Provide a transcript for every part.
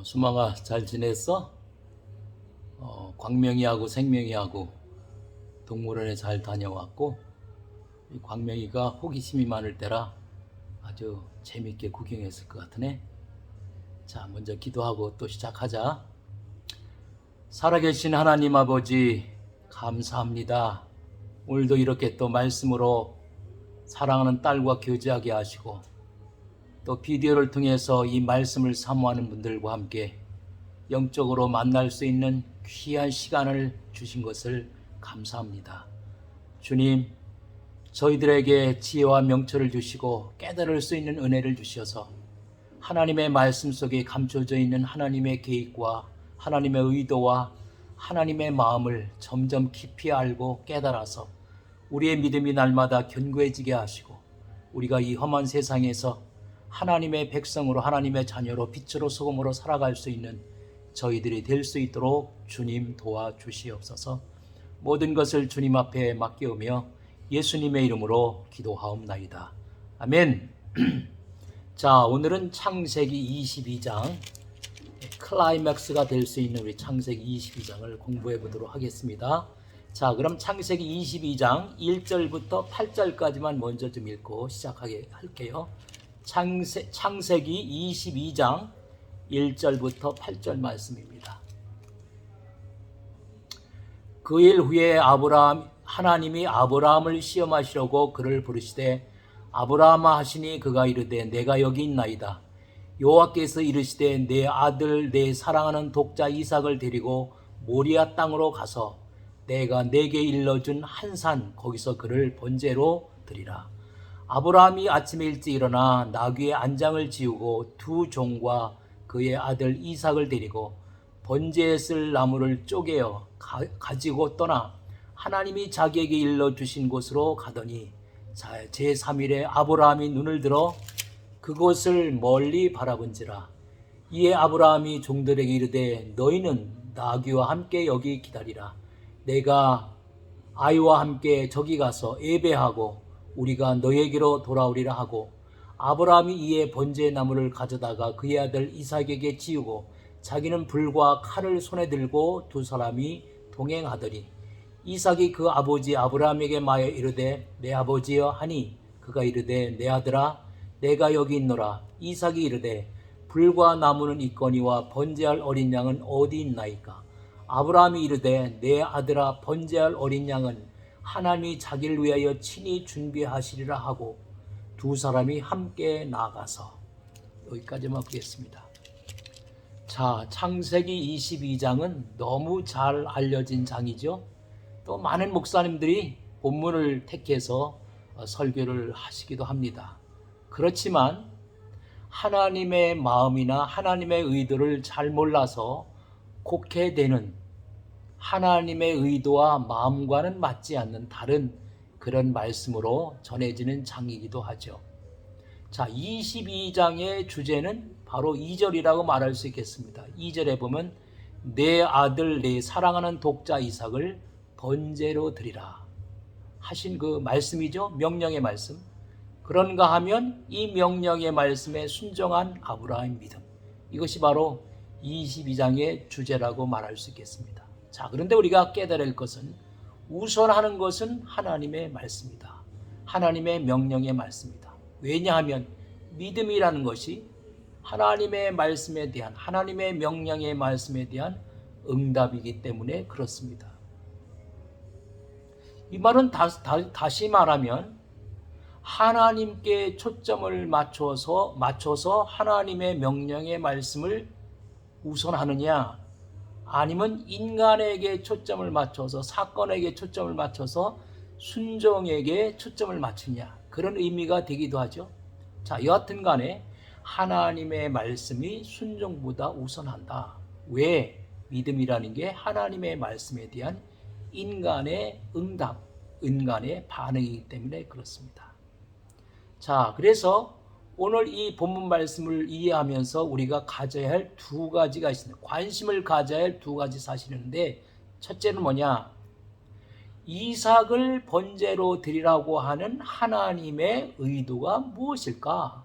수망아 잘 지냈어? 광명이하고 생명이하고 동물원에 잘 다녀왔고 이 광명이가 호기심이 많을 때라 아주 재밌게 구경했을 것 같으네. 자, 먼저 기도하고 또 시작하자. 살아계신 하나님 아버지 감사합니다. 오늘도 이렇게 또 말씀으로 사랑하는 딸과 교제하게 하시고 또 비디오를 통해서 이 말씀을 사모하는 분들과 함께 영적으로 만날 수 있는 귀한 시간을 주신 것을 감사합니다. 주님, 저희들에게 지혜와 명철을 주시고 깨달을 수 있는 은혜를 주셔서 하나님의 말씀 속에 감춰져 있는 하나님의 계획과 하나님의 의도와 하나님의 마음을 점점 깊이 알고 깨달아서 우리의 믿음이 날마다 견고해지게 하시고 우리가 이 험한 세상에서 하나님의 백성으로 하나님의 자녀로 빛으로 소금으로 살아갈 수 있는 저희들이 될 수 있도록 주님 도와주시옵소서. 모든 것을 주님 앞에 맡기오며 예수님의 이름으로 기도하옵나이다. 아멘. 자, 오늘은 창세기 22장 클라이맥스가 될 수 있는 우리 창세기 22장을 공부해 보도록 하겠습니다. 자, 그럼 창세기 22장 1절부터 8절까지만 먼저 좀 읽고 시작하게 할게요. 창세기 22장 1절부터 8절 말씀입니다. 그 일 후에 하나님이 아브라함을 시험하시려고 그를 부르시되 아브라함아 하시니 그가 이르되 내가 여기 있나이다. 여호와께서 이르시되 내 아들 내 사랑하는 독자 이삭을 데리고 모리아 땅으로 가서 내가 내게 일러준 한 산 거기서 그를 번제로 드리라. 아브라함이 아침에 일찍 일어나 나귀의 안장을 지우고 두 종과 그의 아들 이삭을 데리고 번제에 쓸 나무를 쪼개어 가지고 떠나 하나님이 자기에게 일러주신 곳으로 가더니 제3일에 아브라함이 눈을 들어 그곳을 멀리 바라본지라. 이에 아브라함이 종들에게 이르되 너희는 나귀와 함께 여기 기다리라. 내가 아이와 함께 저기 가서 예배하고 우리가 너희에게로 돌아오리라 하고 아브라함이 이에 번제의 나무를 가져다가 그의 아들 이삭에게 지우고 자기는 불과 칼을 손에 들고 두 사람이 동행하더니 이삭이 그 아버지 아브라함에게 마여 이르되 내 아버지여 하니 그가 이르되 내 아들아 내가 여기 있노라. 이삭이 이르되 불과 나무는 있거니와 번제할 어린 양은 어디 있나이까. 아브라함이 이르되 내 아들아 번제할 어린 양은 하나님이 자기를 위하여 친히 준비하시리라 하고 두 사람이 함께 나가서 여기까지만 보겠습니다. 자, 창세기 22장은 너무 잘 알려진 장이죠. 또 많은 목사님들이 본문을 택해서 설교를 하시기도 합니다. 그렇지만 하나님의 마음이나 하나님의 의도를 잘 몰라서 곡해되는 하나님의 의도와 마음과는 맞지 않는 다른 그런 말씀으로 전해지는 장이기도 하죠. 자, 22장의 주제는 바로 2절이라고 말할 수 있겠습니다. 2절에 보면 내 아들 내 사랑하는 독자 이삭을 번제로 드리라 하신 그 말씀이죠. 명령의 말씀. 그런가 하면 이 명령의 말씀에 순종한 아브라함의 믿음, 이것이 바로 22장의 주제라고 말할 수 있겠습니다. 자, 그런데 우리가 깨달을 것은 우선하는 것은 하나님의 말씀이다. 하나님의 명령의 말씀이다. 왜냐하면 믿음이라는 것이 하나님의 말씀에 대한, 하나님의 명령의 말씀에 대한 응답이기 때문에 그렇습니다. 이 말은 다시 말하면 하나님께 초점을 맞춰서 하나님의 명령의 말씀을 우선하느냐, 아니면 인간에게 초점을 맞춰서 사건에게 초점을 맞춰서 순종에게 초점을 맞추냐, 그런 의미가 되기도 하죠. 자, 여하튼 간에 하나님의 말씀이 순종보다 우선한다. 왜? 믿음이라는 게 하나님의 말씀에 대한 인간의 응답, 인간의 반응이기 때문에 그렇습니다. 자, 그래서 오늘 이 본문 말씀을 이해하면서 우리가 가져야 할 두 가지가 있습니다. 관심을 가져야 할 두 가지 사실이 있는데, 첫째는 뭐냐? 이삭을 번제로 드리라고 하는 하나님의 의도가 무엇일까?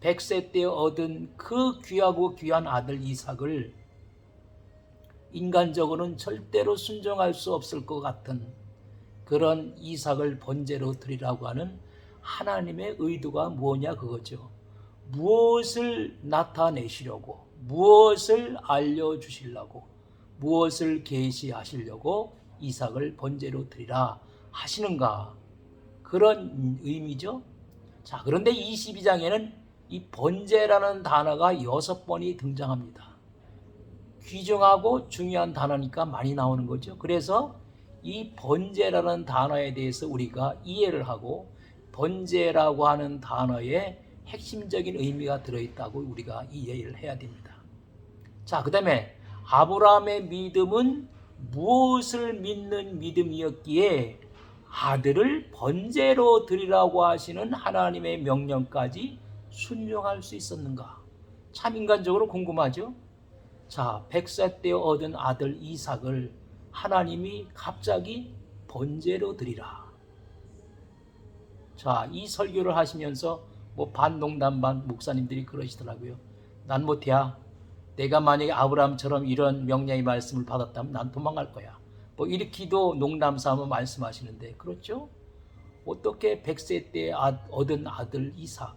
100세 때 얻은 그 귀하고 귀한 아들 이삭을 인간적으로는 절대로 순종할 수 없을 것 같은 그런 이삭을 번제로 드리라고 하는 하나님의 의도가 뭐냐 그거죠. 무엇을 나타내시려고, 무엇을 알려주시려고, 무엇을 계시하시려고 이삭을 번제로 드리라 하시는가, 그런 의미죠. 자, 그런데 22장에는 이 번제라는 단어가 6번이 등장합니다. 귀중하고 중요한 단어니까 많이 나오는 거죠. 그래서 이 번제라는 단어에 대해서 우리가 이해를 하고 번제라고 하는 단어에 핵심적인 의미가 들어있다고 우리가 이해를 해야 됩니다. 자, 그 다음에 아브라함의 믿음은 무엇을 믿는 믿음이었기에 아들을 번제로 드리라고 하시는 하나님의 명령까지 순종할 수 있었는가? 참 인간적으로 궁금하죠? 자, 100세 때 얻은 아들 이삭을 하나님이 갑자기 번제로 드리라. 자, 이 설교를 하시면서 반농담 반 목사님들이 그러시더라고요. 난 못해야. 내가 만약에 아브라함처럼 이런 명령의 말씀을 받았다면 난 도망갈 거야. 이렇게도 농담 삼아 말씀하시는데, 그렇죠? 어떻게 100세 때 얻은 아들 이삭,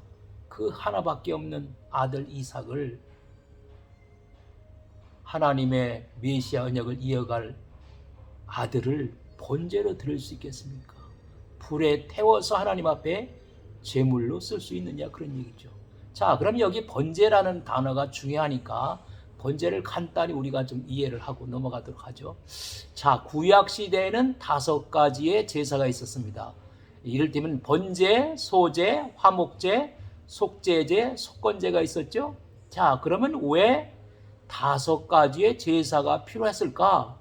그 하나밖에 없는 아들 이삭을 하나님의 메시아 언약을 이어갈 아들을 번제로 드릴 수 있겠습니까? 불에 태워서 하나님 앞에 제물로 쓸 수 있느냐, 그런 얘기죠. 자, 그럼 여기 번제라는 단어가 중요하니까 번제를 간단히 우리가 좀 이해를 하고 넘어가도록 하죠. 자, 구약 시대에는 5가지의 제사가 있었습니다. 이를테면 번제, 소제, 화목제, 속죄제, 속건제가 있었죠. 자, 그러면 왜 5가지의 제사가 필요했을까?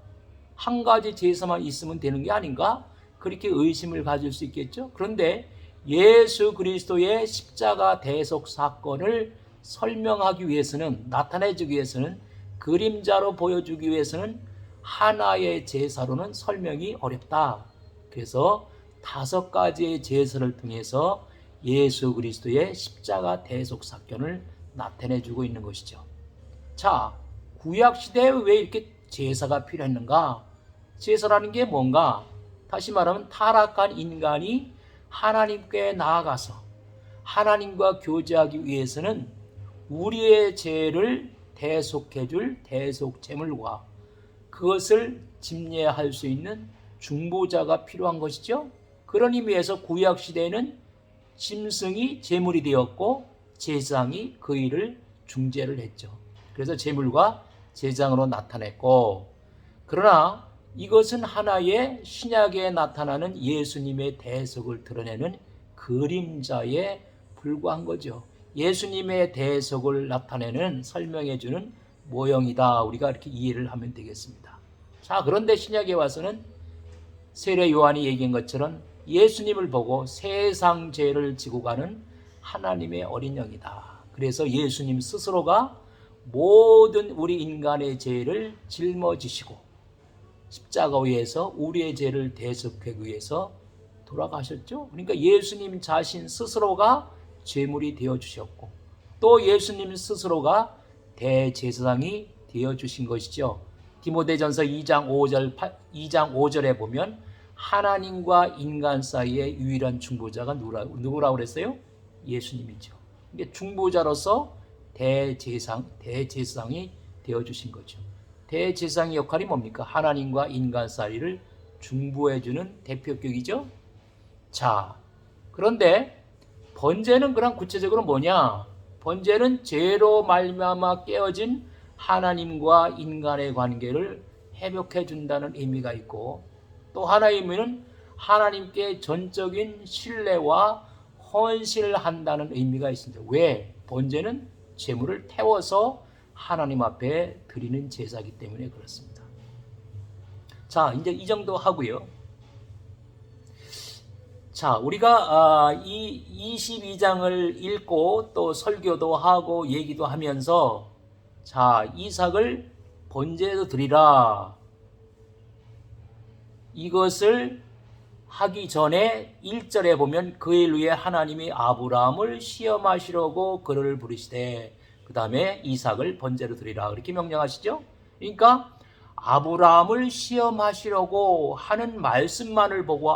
한 가지 제사만 있으면 되는 게 아닌가? 그렇게 의심을 가질 수 있겠죠. 그런데 예수 그리스도의 십자가 대속 사건을 설명하기 위해서는, 나타내주기 위해서는, 그림자로 보여주기 위해서는 하나의 제사로는 설명이 어렵다. 그래서 5가지의 제사를 통해서 예수 그리스도의 십자가 대속 사건을 나타내주고 있는 것이죠. 자, 구약시대에 왜 이렇게 제사가 필요했는가? 제사라는 게 뭔가? 다시 말하면 타락한 인간이 하나님께 나아가서 하나님과 교제하기 위해서는 우리의 죄를 대속해줄 대속제물과 그것을 집례할 수 있는 중보자가 필요한 것이죠. 그런 의미에서 구약시대에는 짐승이 제물이 되었고 제사장이 그 일을 중재를 했죠. 그래서 제물과 제장으로 나타냈고, 그러나 이것은 하나의 신약에 나타나는 예수님의 대속을 드러내는 그림자에 불과한 거죠. 예수님의 대속을 나타내는, 설명해주는 모형이다. 우리가 이렇게 이해를 하면 되겠습니다. 자, 그런데 신약에 와서는 세례 요한이 얘기한 것처럼 예수님을 보고 세상 죄를 지고 가는 하나님의 어린 양이다. 그래서 예수님 스스로가 모든 우리 인간의 죄를 짊어지시고 십자가 위에서 우리의 죄를 대속하기 위해서 돌아가셨죠. 그러니까 예수님 자신 스스로가 제물이 되어주셨고 또 예수님 스스로가 대제사장이 되어주신 것이죠. 디모데전서 2장 5절에 보면 하나님과 인간 사이의 유일한 중보자가 누구라고 그랬어요? 예수님이죠. 이게 중보자로서 대제사장이 되어주신 거죠. 대제사장의 역할이 뭡니까? 하나님과 인간 사이를 중보해주는 대표격이죠. 자, 그런데 번제는 그럼 구체적으로 뭐냐? 번제는 죄로 말미암아 깨어진 하나님과 인간의 관계를 회복해 준다는 의미가 있고, 또 하나의 의미는 하나님께 전적인 신뢰와 헌신을 한다는 의미가 있습니다. 왜? 번제는 제물을 태워서 하나님 앞에 드리는 제사이기 때문에 그렇습니다. 자, 이제 이 정도 하고요. 자, 우리가 이 22장을 읽고 또 설교도 하고 얘기도 하면서, 자, 이삭을 번제로 드리라. 이것을 하기 전에 1절에 보면 그 일 후에 하나님이 아브라함을 시험하시려고 그를 부르시되 그 다음에 이삭을 번제로 드리라 그렇게 명령하시죠. 그러니까 아브라함을 시험하시려고 하는 말씀만을 보고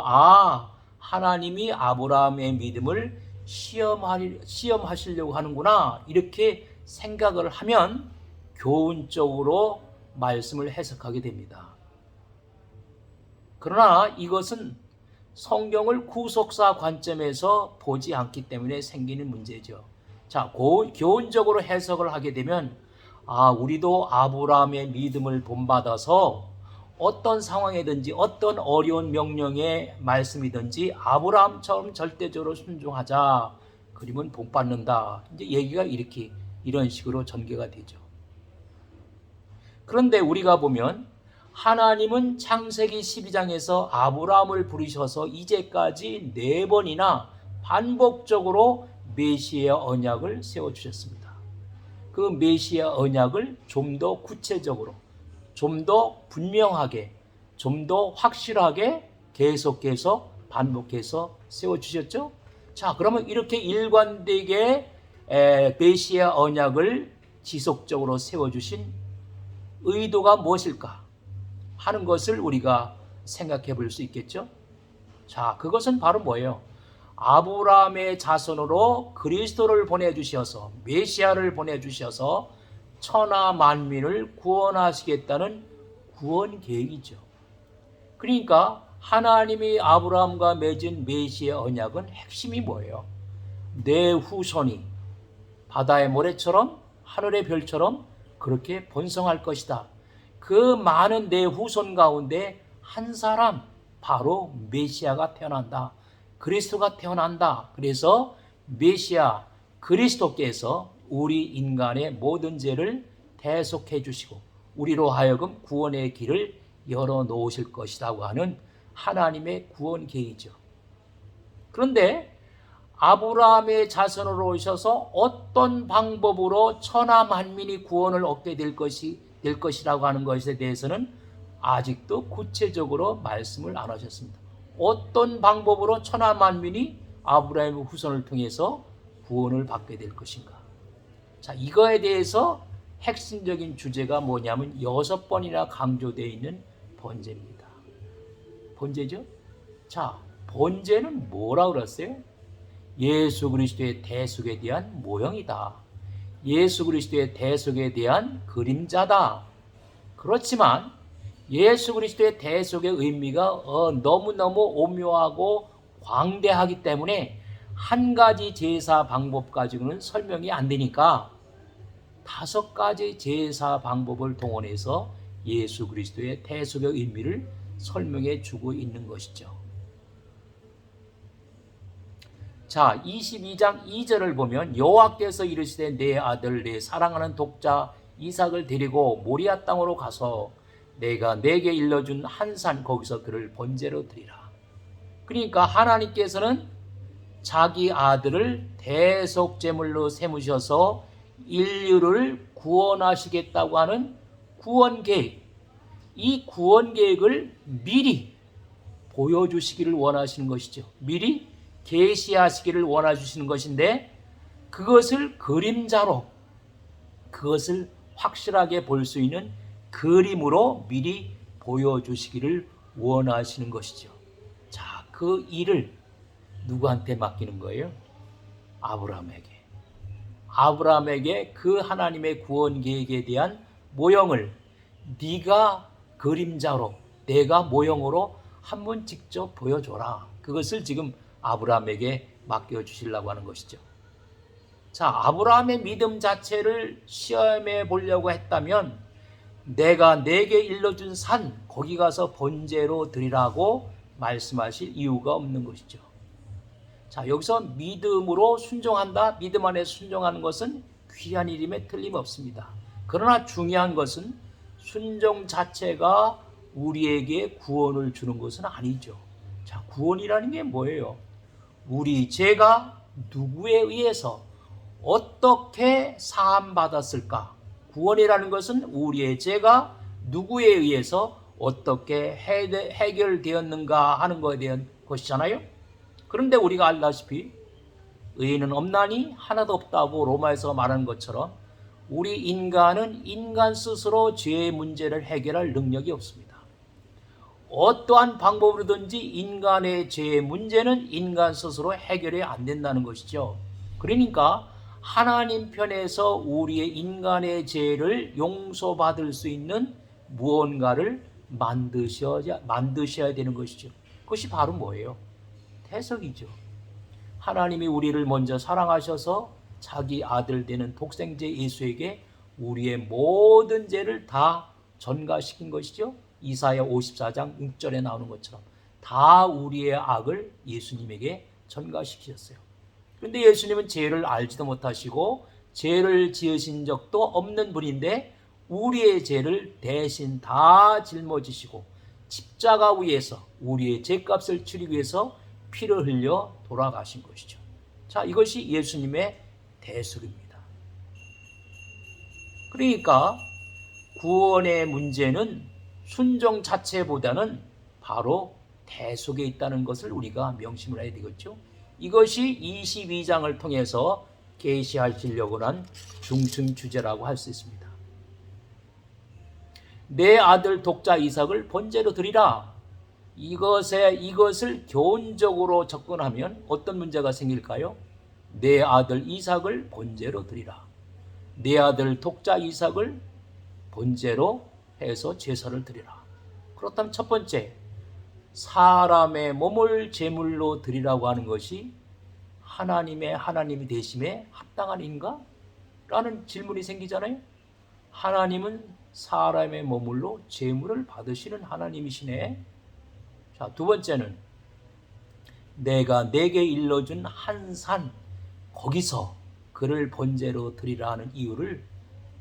하나님이 아브라함의 믿음을 시험하시려고 하는구나 이렇게 생각을 하면 교훈적으로 말씀을 해석하게 됩니다. 그러나 이것은 성경을 구속사 관점에서 보지 않기 때문에 생기는 문제죠. 자, 교훈적으로 해석을 하게 되면 우리도 아브라함의 믿음을 본받아서 어떤 상황이든지 어떤 어려운 명령의 말씀이든지 아브라함처럼 절대적으로 순종하자. 그러면 복받는다. 이제 얘기가 이런 식으로 전개가 되죠. 그런데 우리가 보면 하나님은 창세기 12장에서 아브라함을 부르셔서 이제까지 4번이나 반복적으로 메시아의 언약을 세워주셨습니다. 그 메시아 언약을 좀 더 구체적으로, 좀 더 분명하게, 좀 더 확실하게 계속해서 반복해서 세워주셨죠. 자, 그러면 이렇게 일관되게 메시아 언약을 지속적으로 세워주신 의도가 무엇일까 하는 것을 우리가 생각해 볼 수 있겠죠. 자, 그것은 바로 뭐예요? 아브라함의 자손으로 그리스도를 보내주셔서 메시아를 보내주셔서 천하 만민을 구원하시겠다는 구원 계획이죠. 그러니까 하나님이 아브라함과 맺은 메시아 언약은 핵심이 뭐예요? 내 후손이 바다의 모래처럼 하늘의 별처럼 그렇게 번성할 것이다. 그 많은 내 후손 가운데 한 사람 바로 메시아가 태어난다. 그리스도가 태어난다. 그래서 메시아 그리스도께서 우리 인간의 모든 죄를 대속해 주시고 우리로 하여금 구원의 길을 열어놓으실 것이라고 하는 하나님의 구원 계획이죠. 그런데 아브라함의 자손으로 오셔서 어떤 방법으로 천하 만민이 구원을 얻게 될 것이라고 하는 것에 대해서는 아직도 구체적으로 말씀을 안 하셨습니다. 어떤 방법으로 천하 만민이 아브라함의 후손을 통해서 구원을 받게 될 것인가? 자, 이거에 대해서 핵심적인 주제가 뭐냐면 6번이나 강조되어 있는 번제입니다. 번제죠? 자, 번제는 뭐라 그랬어요? 예수 그리스도의 대속에 대한 모형이다. 예수 그리스도의 대속에 대한 그림자다. 그렇지만 예수 그리스도의 대속의 의미가 너무너무 오묘하고 광대하기 때문에 한 가지 제사 방법 가지고는 설명이 안 되니까 5가지 제사 방법을 동원해서 예수 그리스도의 대속의 의미를 설명해 주고 있는 것이죠. 자, 22장 2절을 보면 여호와께서 이르시되 내 아들 내 사랑하는 독자 이삭을 데리고 모리아 땅으로 가서 내가 내게 일러준 한 산 거기서 그를 번제로 드리라. 그러니까 하나님께서는 자기 아들을 대속제물로 세우셔서 인류를 구원하시겠다고 하는 구원 계획, 이 구원 계획을 미리 보여주시기를 원하시는 것이죠. 미리 계시하시기를 원하시는 것인데 그것을 그림자로, 그것을 확실하게 볼 수 있는 그림으로 미리 보여주시기를 원하시는 것이죠. 자, 그 일을 누구한테 맡기는 거예요? 아브라함에게. 아브라함에게 그 하나님의 구원 계획에 대한 모형을 네가 그림자로, 내가 모형으로 한번 직접 보여줘라. 그것을 지금 아브라함에게 맡겨주시려고 하는 것이죠. 자, 아브라함의 믿음 자체를 시험해 보려고 했다면 내가 내게 일러준 산 거기 가서 번제로 드리라고 말씀하실 이유가 없는 것이죠. 자, 여기서 믿음으로 순종한다. 믿음 안에 순종하는 것은 귀한 일임에 틀림없습니다. 그러나 중요한 것은 순종 자체가 우리에게 구원을 주는 것은 아니죠. 자, 구원이라는 게 뭐예요? 우리 죄가 누구에 의해서 어떻게 사함받았을까? 구원이라는 것은 우리의 죄가 누구에 의해서 어떻게 해결되었는가 하는 것에 대한 것이잖아요. 그런데 우리가 알다시피 의인은 없나니 하나도 없다고 로마에서 말하는 것처럼 우리 인간은 인간 스스로 죄의 문제를 해결할 능력이 없습니다. 어떠한 방법으로든지 인간의 죄의 문제는 인간 스스로 해결이 안 된다는 것이죠. 그러니까 하나님 편에서 우리의 인간의 죄를 용서받을 수 있는 무언가를 만드셔야 되는 것이죠. 그것이 바로 뭐예요? 태석이죠. 하나님이 우리를 먼저 사랑하셔서 자기 아들 되는 독생자 예수에게 우리의 모든 죄를 다 전가시킨 것이죠. 이사야 54장 6절에 나오는 것처럼 다 우리의 악을 예수님에게 전가시키셨어요. 그런데 예수님은 죄를 알지도 못하시고 죄를 지으신 적도 없는 분인데 우리의 죄를 대신 다 짊어지시고 십자가 위에서 우리의 죄값을 치르기 위해서 피를 흘려 돌아가신 것이죠. 자, 이것이 예수님의 대속입니다. 그러니까 구원의 문제는 순종 자체보다는 바로 대속에 있다는 것을 우리가 명심을 해야 되겠죠. 이것이 22장을 통해서 계시하시려고 한 중심 주제라고 할 수 있습니다. 내 아들 독자 이삭을 번제로 드리라. 이것을 교훈적으로 접근하면 어떤 문제가 생길까요? 내 아들 이삭을 번제로 드리라. 내 아들 독자 이삭을 번제로 해서 제사를 드리라. 그렇다면 첫 번째, 사람의 몸을 제물로 드리라고 하는 것이 하나님이 되심에 합당한 인가? 라는 질문이 생기잖아요. 하나님은 사람의 몸으로 제물을 받으시는 하나님이시네. 자, 두 번째는 내가 내게 일러준 한 산, 거기서 그를 번제로 드리라 하는 이유를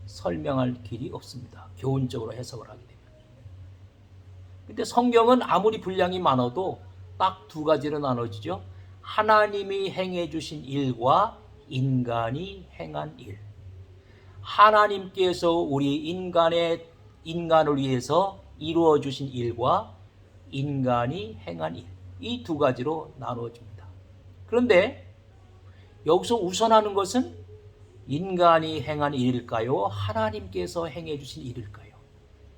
설명할 길이 없습니다. 교훈적으로 해석을 하게 되면. 근데 성경은 아무리 분량이 많아도 딱 두 가지로 나눠지죠. 하나님이 행해 주신 일과 인간이 행한 일. 하나님께서 우리 인간을 위해서 이루어 주신 일과 인간이 행한 일. 이 두 가지로 나누어집니다. 그런데 여기서 우선하는 것은 인간이 행한 일일까요? 하나님께서 행해 주신 일일까요?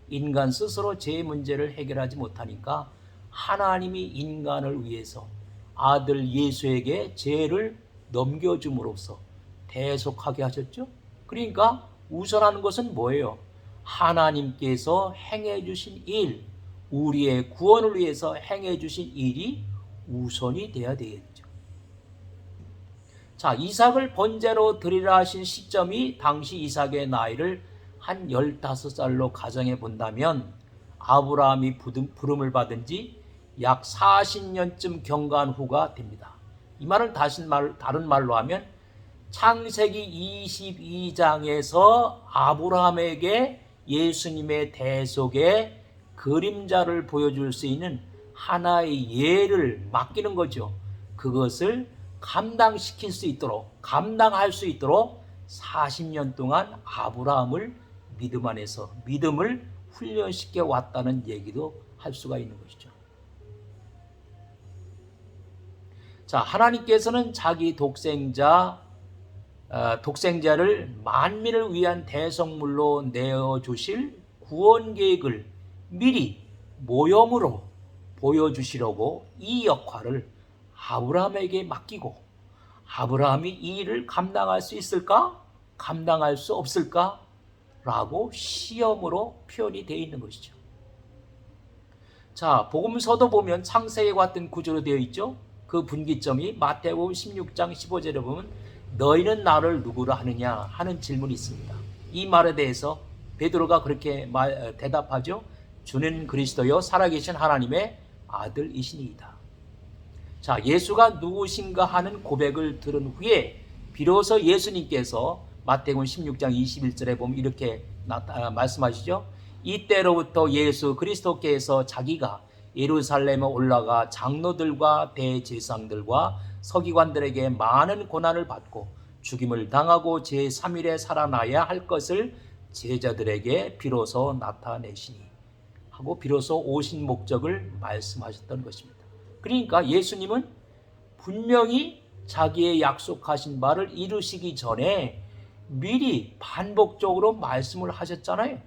인간 스스로 죄 문제를 해결하지 못하니까 하나님이 인간을 위해서 아들 예수에게 죄를 넘겨줌으로써 대속하게 하셨죠. 그러니까 우선하는 것은 뭐예요? 하나님께서 행해 주신 일, 우리의 구원을 위해서 행해 주신 일이 우선이 돼야 되겠죠. 자, 이삭을 번제로 드리라 하신 시점이 당시 이삭의 나이를 한 15살로 가정해 본다면 아브라함이 부름을 받은 지 약 40년쯤 경과한 후가 됩니다. 이 말을 다른 말로 하면 창세기 22장에서 아브라함에게 예수님의 대속의 그림자를 보여줄 수 있는 하나의 예를 맡기는 거죠. 그것을 감당할 수 있도록 40년 동안 아브라함을 믿음 안에서 믿음을 훈련시켜 왔다는 얘기도 할 수가 있는 것이죠. 자, 하나님께서는 자기 독생자를 만민을 위한 대성물로 내어주실 구원 계획을 미리 모형으로 보여주시려고 이 역할을 아브라함에게 맡기고 아브라함이 이 일을 감당할 수 있을까? 감당할 수 없을까? 라고 시험으로 표현이 되어 있는 것이죠. 자, 복음서도 보면 창세기와 같은 구조로 되어 있죠. 그 분기점이 마태복음 16장 15절에 보면 너희는 나를 누구라 하느냐 하는 질문이 있습니다. 이 말에 대해서 베드로가 그렇게 대답하죠. 주는 그리스도요 살아계신 하나님의 아들이시니이다. 자, 예수가 누구신가 하는 고백을 들은 후에 비로소 예수님께서 마태복음 16장 21절에 보면 이렇게 말씀하시죠. 이때로부터 예수 그리스도께서 자기가 예루살렘에 올라가 장로들과 대제사장들과 서기관들에게 많은 고난을 받고 죽임을 당하고 제3일에 살아나야 할 것을 제자들에게 비로소 나타내시니 하고 비로소 오신 목적을 말씀하셨던 것입니다. 그러니까 예수님은 분명히 자기의 약속하신 바를 이루시기 전에 미리 반복적으로 말씀을 하셨잖아요.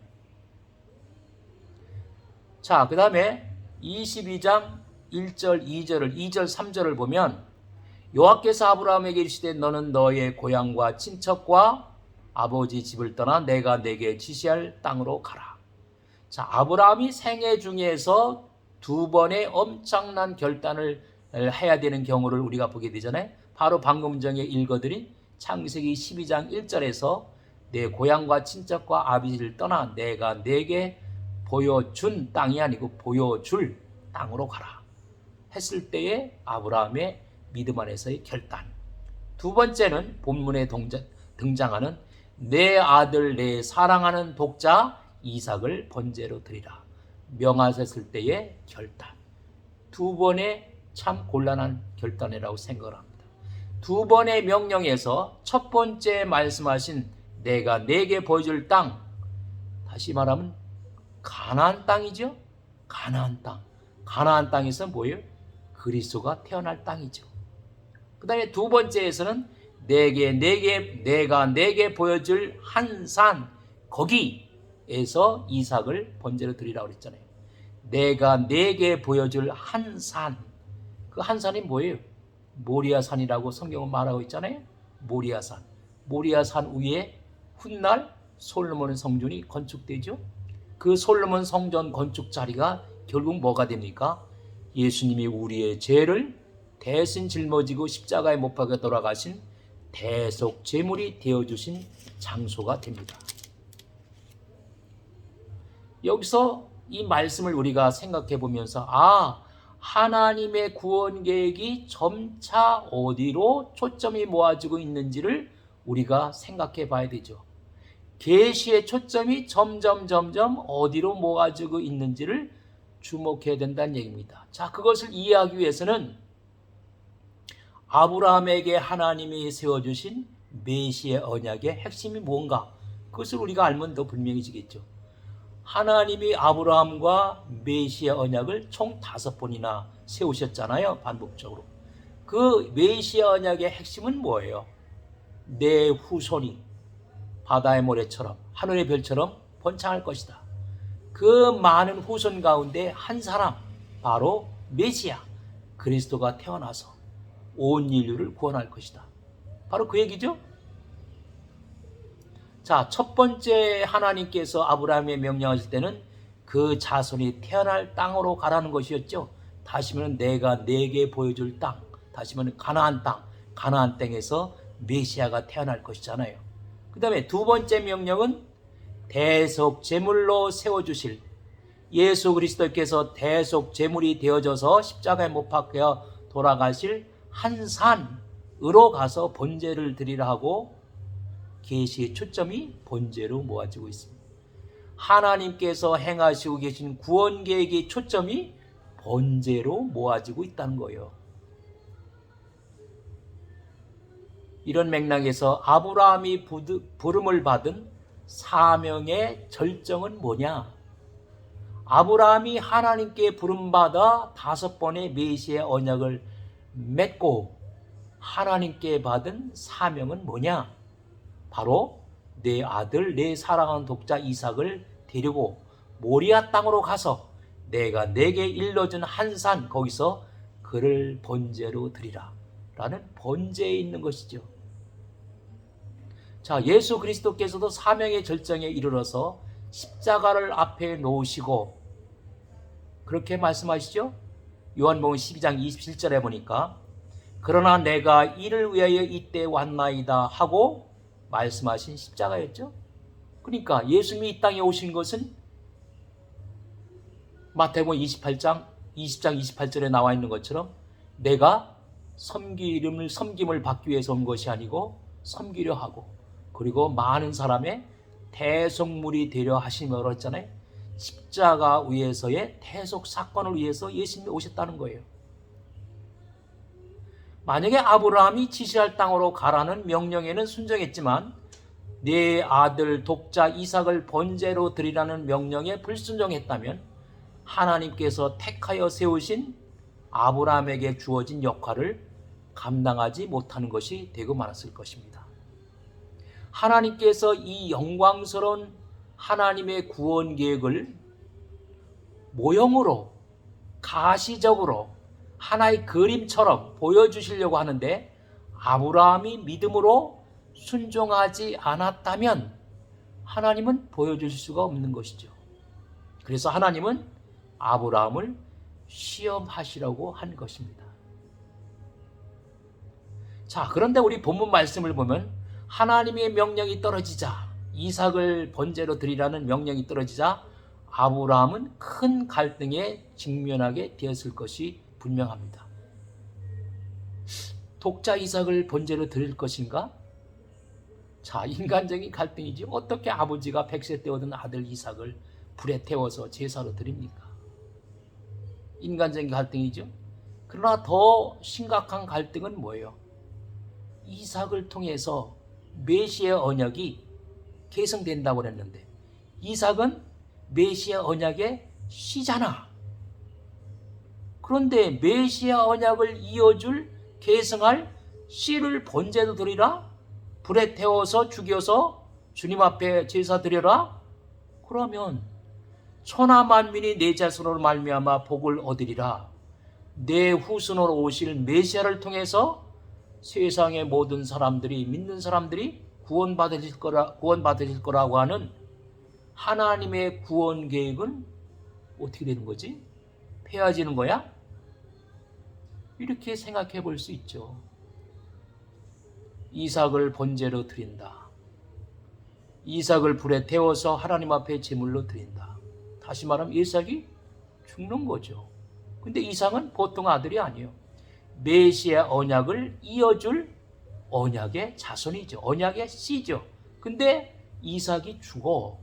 자, 그 다음에 22장 1절, 2절, 3절을 보면 여호와께서 아브라함에게 이르시되 너는 너의 고향과 친척과 아버지 집을 떠나 내가 내게 지시할 땅으로 가라. 자, 아브라함이 생애 중에서 두 번의 엄청난 결단을 해야 되는 경우를 우리가 보게 되잖아요. 바로 방금 전에 읽어드린 창세기 12장 1절에서 내 고향과 친척과 아버지를 떠나 내가 내게 보여준 땅이 아니고 보여줄 땅으로 가라 했을 때의 아브라함의 믿음 안에서의 결단. 두 번째는 본문에 등장하는 내 아들 내 사랑하는 독자 이삭을 번제로 드리라 명하셨을 때의 결단. 두 번의 참 곤란한 결단이라고 생각을 합니다. 두 번의 명령에서 첫 번째 말씀하신 내가 내게 보여줄 땅, 다시 말하면 가나안 땅이죠. 가나안 땅. 가나안 땅에서 뭐예요? 그리스도가 태어날 땅이죠. 그 다음에 두 번째에서는 내가 내게 보여줄 한 산, 거기에서 이삭을 번제로 드리라고 그랬잖아요. 내가 내게 보여줄 한 산, 그 한 산이 뭐예요? 모리아산이라고 성경은 말하고 있잖아요. 모리아산. 모리아산 위에 훗날 솔로몬 성전이 건축되죠. 그 솔로몬 성전 건축 자리가 결국 뭐가 됩니까? 예수님이 우리의 죄를 대신 짊어지고 십자가에 못 박혀 돌아가신 대속 제물이 되어주신 장소가 됩니다. 여기서 이 말씀을 우리가 생각해 보면서 하나님의 구원 계획이 점차 어디로 초점이 모아지고 있는지를 우리가 생각해 봐야 되죠. 계시의 초점이 점점 어디로 모아지고 있는지를 주목해야 된다는 얘기입니다. 자, 그것을 이해하기 위해서는 아브라함에게 하나님이 세워주신 메시의 언약의 핵심이 뭔가, 그것을 우리가 알면 더 분명해지겠죠. 하나님이 아브라함과 메시의 언약을 총 5번이나 세우셨잖아요. 반복적으로. 그 메시의 언약의 핵심은 뭐예요? 내 후손이 바다의 모래처럼 하늘의 별처럼 번창할 것이다. 그 많은 후손 가운데 한 사람, 바로 메시아 그리스도가 태어나서 온 인류를 구원할 것이다. 바로 그 얘기죠. 자, 첫 번째 하나님께서 아브라함에 명령하실 때는 그 자손이 태어날 땅으로 가라는 것이었죠. 다시 말하면 내가 내게 보여줄 땅, 다시 말하면 가나안 땅, 가나안 땅에서 메시아가 태어날 것이잖아요. 그 다음에 두 번째 명령은 대속 제물로 세워주실, 예수 그리스도께서 대속 제물이 되어져서 십자가에 못 박혀 돌아가실 한 산으로 가서 번제를 드리라 하고 계시의 초점이 번제로 모아지고 있습니다. 하나님께서 행하시고 계신 구원 계획의 초점이 번제로 모아지고 있다는 거예요. 이런 맥락에서 아브라함이 부름을 받은 사명의 절정은 뭐냐? 아브라함이 하나님께 부름받아 5번의 메시의 언약을 맺고 하나님께 받은 사명은 뭐냐? 바로 내 아들 내 사랑하는 독자 이삭을 데리고 모리아 땅으로 가서 내가 내게 일러준 한 산, 거기서 그를 번제로 드리라 라는 번제에 있는 것이죠. 자, 예수 그리스도께서도 사명의 절정에 이르러서 십자가를 앞에 놓으시고 그렇게 말씀하시죠. 요한복음 12장 27절에 보니까 그러나 내가 이를 위하여 이때 왔나이다 하고 말씀하신 십자가였죠. 그러니까 예수님이 이 땅에 오신 것은 마태복음 20장 28절에 나와 있는 것처럼 내가 섬김을 받기 위해서 온 것이 아니고 섬기려 하고 그리고 많은 사람의 대속물이 되려 하심으로 했잖아요. 십자가 위에서의 대속 사건을 위해서 예수님이 오셨다는 거예요. 만약에 아브라함이 지시할 땅으로 가라는 명령에는 순종했지만 네 아들 독자 이삭을 번제로 드리라는 명령에 불순종했다면 하나님께서 택하여 세우신 아브라함에게 주어진 역할을 감당하지 못하는 것이 되고 말았을 것입니다. 하나님께서 이 영광스러운 하나님의 구원 계획을 모형으로 가시적으로 하나의 그림처럼 보여주시려고 하는데 아브라함이 믿음으로 순종하지 않았다면 하나님은 보여주실 수가 없는 것이죠. 그래서 하나님은 아브라함을 시험하시라고 한 것입니다. 자, 그런데 우리 본문 말씀을 보면 하나님의 명령이 떨어지자, 이삭을 번제로 드리라는 명령이 떨어지자 아브라함은 큰 갈등에 직면하게 되었을 것이 분명합니다. 독자 이삭을 번제로 드릴 것인가? 자, 인간적인 갈등이지 어떻게 아버지가 100세 때 얻은 아들 이삭을 불에 태워서 제사로 드립니까? 인간적인 갈등이죠. 그러나 더 심각한 갈등은 뭐예요? 이삭을 통해서 메시아의 언약이 계승된다고 그랬는데 이삭은 메시아 언약의 씨잖아. 그런데 메시아 언약을 이어줄 계승할 씨를 번제로 드리라? 불에 태워서 죽여서 주님 앞에 제사 드려라? 그러면 천하 만민이 내 자손으로 말미암아 복을 얻으리라. 내 후손으로 오실 메시아를 통해서 세상의 모든 사람들이, 믿는 사람들이 구원받으실 거라고 하는 하나님의 구원 계획은 어떻게 되는 거지? 폐해지는 거야? 이렇게 생각해 볼 수 있죠. 이삭을 번제로 드린다. 이삭을 불에 태워서 하나님 앞에 제물로 드린다. 다시 말하면 이삭이 죽는 거죠. 근데 이삭은 보통 아들이 아니에요. 메시아 언약을 이어줄 언약의 자손이죠. 언약의 씨죠. 근데 이삭이 죽어.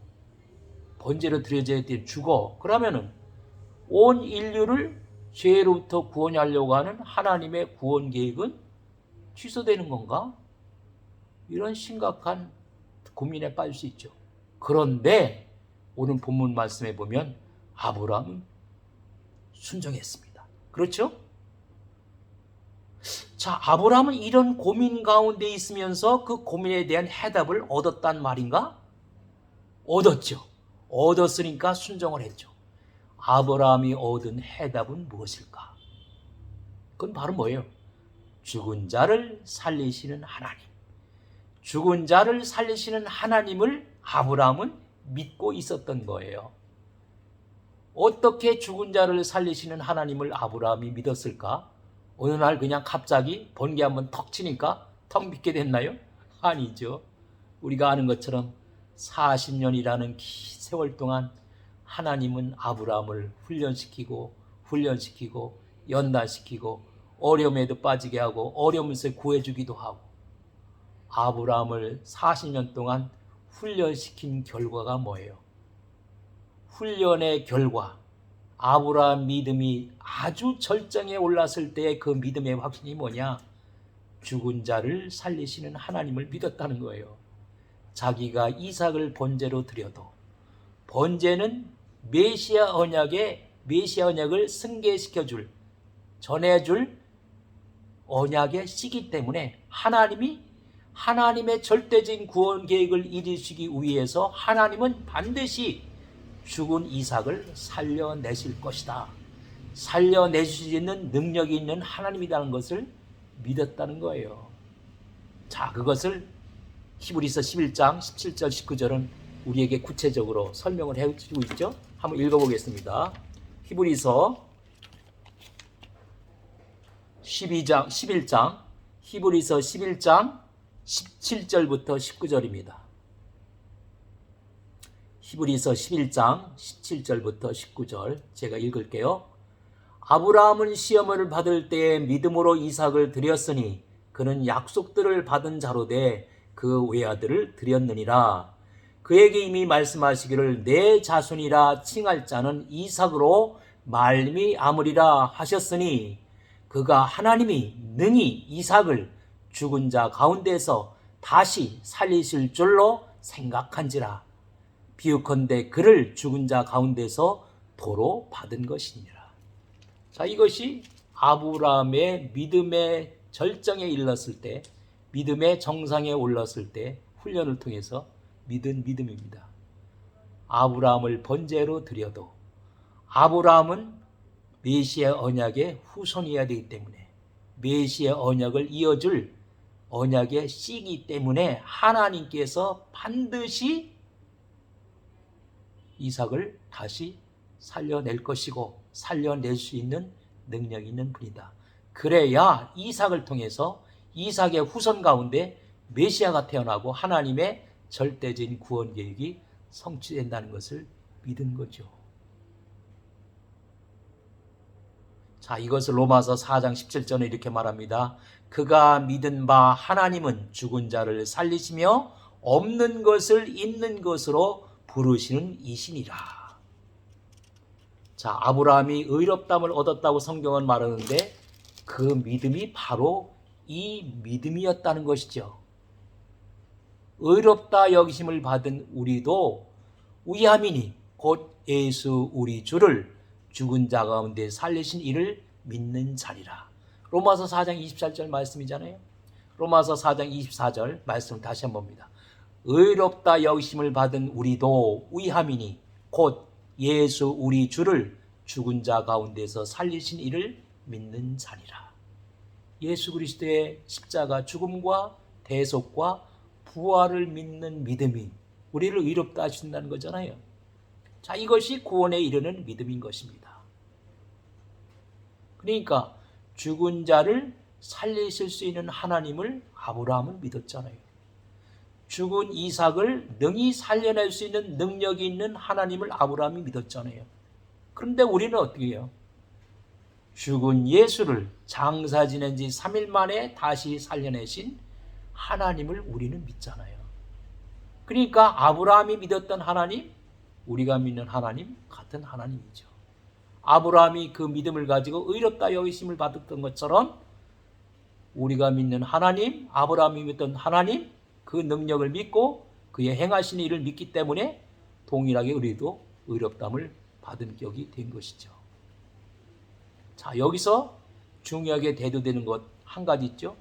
번제로 드려져야 돼. 죽어. 그러면은 온 인류를 죄로부터 구원하려고 하는 하나님의 구원 계획은 취소되는 건가? 이런 심각한 고민에 빠질 수 있죠. 그런데 오늘 본문 말씀에 보면 아브라함은 순종했습니다. 그렇죠? 자, 아브라함은 이런 고민 가운데 있으면서 그 고민에 대한 해답을 얻었단 말인가? 얻었죠. 얻었으니까 순종을 했죠. 아브라함이 얻은 해답은 무엇일까? 그건 바로 뭐예요? 죽은 자를 살리시는 하나님. 죽은 자를 살리시는 하나님을 아브라함은 믿고 있었던 거예요. 어떻게 죽은 자를 살리시는 하나님을 아브라함이 믿었을까? 어느 날 그냥 갑자기 번개 한번 턱 치니까 턱 믿게 됐나요? 아니죠. 우리가 아는 것처럼 40년이라는 긴 세월 동안 하나님은 아브라함을 훈련시키고 연단시키고 어려움에도 빠지게 하고 어려움에서 구해주기도 하고 아브라함을 40년 동안 훈련시킨 결과가 뭐예요? 훈련의 결과, 아브라함 믿음이 아주 절정에 올랐을 때의 그 믿음의 확신이 뭐냐? 죽은 자를 살리시는 하나님을 믿었다는 거예요. 자기가 이삭을 번제로 드려도 번제는 메시아 언약을 승계시켜줄, 전해줄 언약의 씨기 때문에 하나님의 절대적인 구원 계획을 이루시기 위해서 하나님은 반드시 죽은 이삭을 살려내실 것이다. 살려내실 수 있는 능력이 있는 하나님이라는 것을 믿었다는 거예요. 자, 그것을 히브리서 11장 17절 19절은 우리에게 구체적으로 설명을 해주고 있죠. 한번 읽어보겠습니다. 히브리서 11장 히브리서 11장 17절부터 19절입니다. 히브리서 11장 17절부터 19절 제가 읽을게요. 아브라함은 시험을 받을 때에 믿음으로 이삭을 드렸으니 그는 약속들을 받은 자로 돼 그 외아들을 드렸느니라. 그에게 이미 말씀하시기를 내 자손이라 칭할 자는 이삭으로 말미암으리라 하셨으니 그가 하나님이 능히 이삭을 죽은 자 가운데서 다시 살리실 줄로 생각한지라. 비유컨대 그를 죽은 자 가운데서 도로 받은 것이니라. 자, 이것이 아브라함의 믿음의 절정에 이르렀을 때, 믿음의 정상에 올랐을 때 훈련을 통해서 믿은 믿음입니다. 아브라함을 번제로 드려도 아브라함은 메시아 언약의 후손이어야 되기 때문에, 메시아 언약을 이어줄 언약의 씨이기 때문에 하나님께서 반드시 이삭을 다시 살려낼 것이고 살려낼 수 있는 능력이 있는 분이다. 그래야 이삭을 통해서 이삭의 후손 가운데 메시아가 태어나고 하나님의 절대적인 구원 계획이 성취된다는 것을 믿은 거죠. 자, 이것을 로마서 4장 17절에 이렇게 말합니다. 그가 믿은 바 하나님은 죽은 자를 살리시며 없는 것을 있는 것으로 부르시는 이시니라. 자, 아브라함이 의롭다함을 얻었다고 성경은 말하는데 그 믿음이 바로 이 믿음이었다는 것이죠. 의롭다 여기심을 받은 우리도 우리함이니 곧 예수 우리 주를 죽은 자 가운데 살리신 이를 믿는 자리라. 로마서 4장 24절 말씀이잖아요. 로마서 4장 24절 말씀 다시 한번 봅니다. 의롭다 여기심을 받은 우리도 우리함이니 곧 예수 우리 주를 죽은 자 가운데서 살리신 이를 믿는 자리라. 예수 그리스도의 십자가 죽음과 대속과 부활을 믿는 믿음이 우리를 의롭다 하신다는 거잖아요. 자, 이것이 구원에 이르는 믿음인 것입니다. 그러니까 죽은 자를 살리실 수 있는 하나님을 아브라함은 믿었잖아요. 죽은 이삭을 능히 살려낼 수 있는 능력이 있는 하나님을 아브라함이 믿었잖아요. 그런데 우리는 어떻게 해요? 죽은 예수를 장사 지낸 지 3일 만에 다시 살려내신 하나님을 우리는 믿잖아요. 그러니까 아브라함이 믿었던 하나님, 우리가 믿는 하나님 같은 하나님이죠. 아브라함이 그 믿음을 가지고 의롭다 여기심을 받았던 것처럼 우리가 믿는 하나님, 아브라함이 믿던 하나님, 그 능력을 믿고 그의 행하신 일을 믿기 때문에 동일하게 우리도 의롭다함을 받은 격이 된 것이죠. 자, 여기서 중요하게 대두되는 것 한 가지 있죠.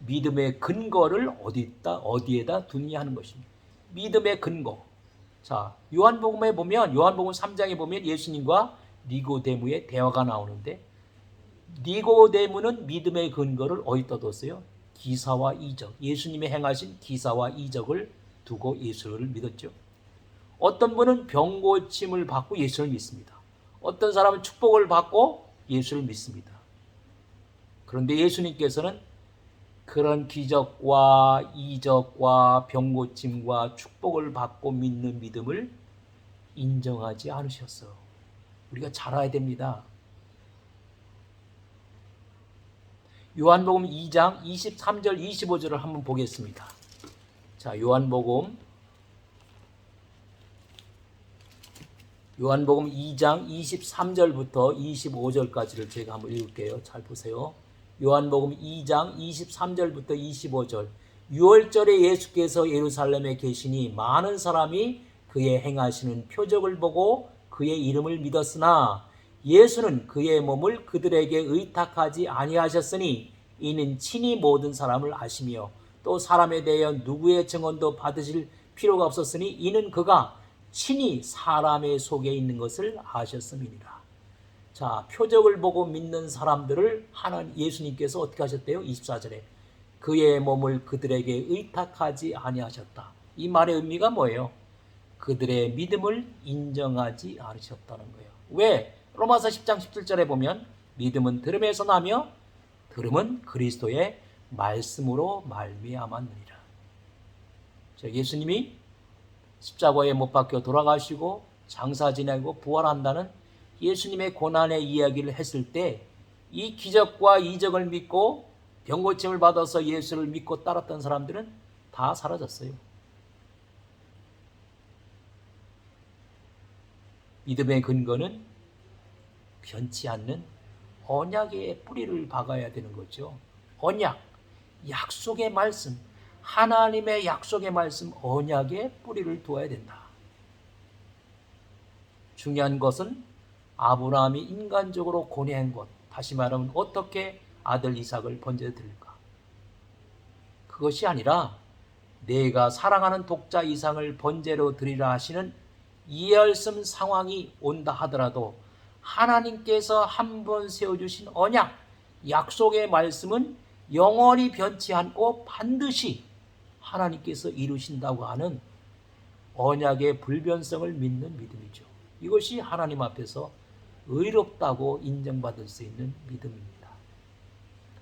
믿음의 근거를 어디에다 두느냐 하는 것입니다. 믿음의 근거. 자, 요한복음에 보면, 요한복음 3장에 보면 예수님과 니고데모의 대화가 나오는데, 니고데모는 믿음의 근거를 어디다 뒀어요? 기사와 이적, 예수님이 행하신 기사와 이적을 두고 예수를 믿었죠. 어떤 분은 병 고침을 받고 예수를 믿습니다. 어떤 사람은 축복을 받고 예수를 믿습니다. 그런데 예수님께서는 그런 기적과 이적과 병 고침과 축복을 받고 믿는 믿음을 인정하지 않으셨어요. 우리가 잘 알아야 됩니다. 요한복음 2장 23절 25절을 한번 보겠습니다. 자, 요한복음 2장 23절부터 25절까지를 제가 한번 읽을게요. 잘 보세요. 요한복음 2장 23절부터 25절. 6월절에 예수께서 예루살렘에 계시니 많은 사람이 그의 행하시는 표적을 보고 그의 이름을 믿었으나 예수는 그의 몸을 그들에게 의탁하지 아니하셨으니 이는 친히 모든 사람을 아시며 또 사람에 대하여 누구의 증언도 받으실 필요가 없었으니 이는 그가 친히 사람의 속에 있는 것을 아셨음이니라. 자, 표적을 보고 믿는 사람들을 예수님께서 어떻게 하셨대요? 24절에 그의 몸을 그들에게 의탁하지 아니하셨다. 이 말의 의미가 뭐예요? 그들의 믿음을 인정하지 않으셨다는 거예요. 왜? 로마서 10장 17절에 보면 믿음은 들음에서 나며 들음은 그리스도의 말씀으로 말미암았느니라. 예수님이 십자가에 못 박혀 돌아가시고 장사 지내고 부활한다는 예수님의 고난의 이야기를 했을 때 이 기적과 이적을 믿고 병고침을 받아서 예수를 믿고 따랐던 사람들은 다 사라졌어요. 믿음의 근거는 변치 않는 언약의 뿌리를 박아야 되는 거죠. 언약, 약속의 말씀, 하나님의 약속의 말씀, 언약의 뿌리를 두어야 된다. 중요한 것은 아브라함이 인간적으로 고뇌한 것, 다시 말하면 어떻게 아들 이삭을 번제로 드릴까? 그것이 아니라 내가 사랑하는 독자 이삭을 번제로 드리라 하시는 이열씀 상황이 온다 하더라도 하나님께서 한 번 세워주신 언약, 약속의 말씀은 영원히 변치 않고 반드시 하나님께서 이루신다고 하는 언약의 불변성을 믿는 믿음이죠. 이것이 하나님 앞에서 의롭다고 인정받을 수 있는 믿음입니다.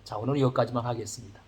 자, 오늘 여기까지만 하겠습니다.